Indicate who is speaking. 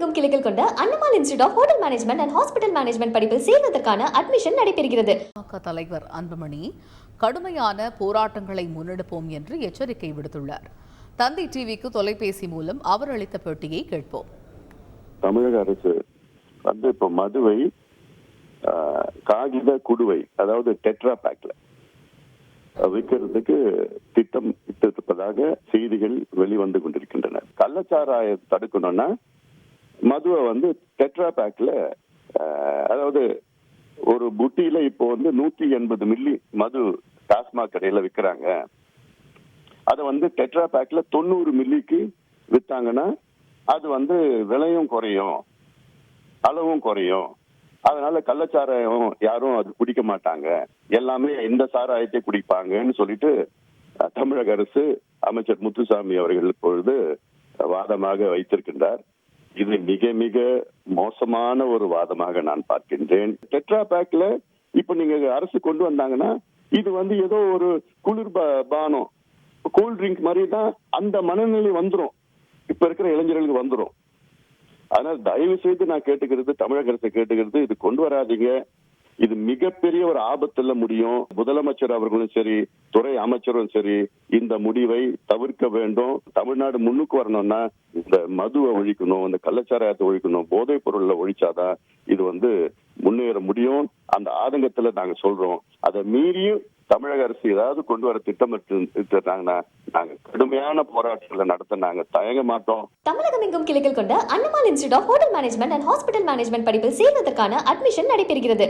Speaker 1: தமிழகமெங்கும் கிளைகள் கொண்ட Annamal institute of hotel management and hospital management படிப்பில் சேர்வதற்கான அட்மிஷன் நடைபெறுகிறது.
Speaker 2: தலைவர் அன்புமணி கடுமையான போராட்டங்களை முன்னெடுப்போம் என்று எச்சரிக்கை விடுத்துள்ளார். தந்தை டிவிக்கு தொலைபேசி மூலம் அவர் அளித்த பேட்டியை கேட்போம்.
Speaker 3: தமிழக அரசு இப்ப மதுவை காகித குடுவை, அதாவது டெட்ரா பேக்ல விற்கிறதுக்கு திட்டம் இட்டிருப்பதாக செய்திகள் வெளிவந்து கொண்டிருக்கின்றன. கள்ளச்சாராயம் தடுக்கணும்னா மதுவை டெட்ரா பேக்ல, அதாவது ஒரு புட்டியில இப்போ 180 மில்லி மது டாஸ்மாக் கடையில விற்கிறாங்க. அதை டெட்ரா பேக்ல 90 மில்லிக்கு வித்தாங்கன்னா அது விலையும் குறையும், அளவும் குறையும். அதனால கள்ளச்சாராயம் யாரும் அது குடிக்க மாட்டாங்க, எல்லாமே இந்த சாராயத்தை குடிப்பாங்கன்னு சொல்லிட்டு தமிழக அரசு அமைச்சர் முத்துசாமி அவர்கள் இப்பொழுது வாதமாக வைத்திருக்கின்றார். இது மிக மிக மோசமான ஒரு வாதமாக நான் பார்க்கின்றேன். டெட்ரா பேக்ல இப்ப நீங்க அரசு கொண்டு வந்தாங்கன்னா இது ஏதோ ஒரு குளிர் பானம், கூல் ட்ரிங்க் மாதிரி தான் அந்த மனநிலை வந்துடும், இப்ப இருக்கிற இளைஞர்களுக்கு வந்துடும். அதனால தயவு செய்து நான் கேட்டுக்கிறது, தமிழக அரசை கேட்டுக்கிறது, இது கொண்டு வராதீங்க. இது மிகப்பெரிய ஒரு ஆபத்துல முடியும். முதலமைச்சர் அவர்களும் சரி, துறை அமைச்சரும் சரி, இந்த முடிவை தவிர்க்க வேண்டும். தமிழ்நாடு முன்னுக்கு வரணும்னா இந்த மதுவை ஒழிக்கணும், இந்த கள்ளச்சாராயத்தை ஒழிக்கணும், போதைப் பொருள்ல ஒழிச்சாதான் இது முன்னேற முடியும். அந்த ஆதங்கத்துல நாங்க சொல்றோம். அதை மீறியும் தமிழக அரசு ஏதாவது கொண்டு வர திட்டமிட்டாங்கன்னா நாங்க கடுமையான போராட்டங்களை நடத்த நாங்க தயங்க மாட்டோம்.
Speaker 1: தமிழகமெங்கும் கிளைகள் கொண்ட Annamal institute of hotel management and hospital management படிப்பில் சேர்வதற்கான அட்மிஷன் நடைபெறுகிறது.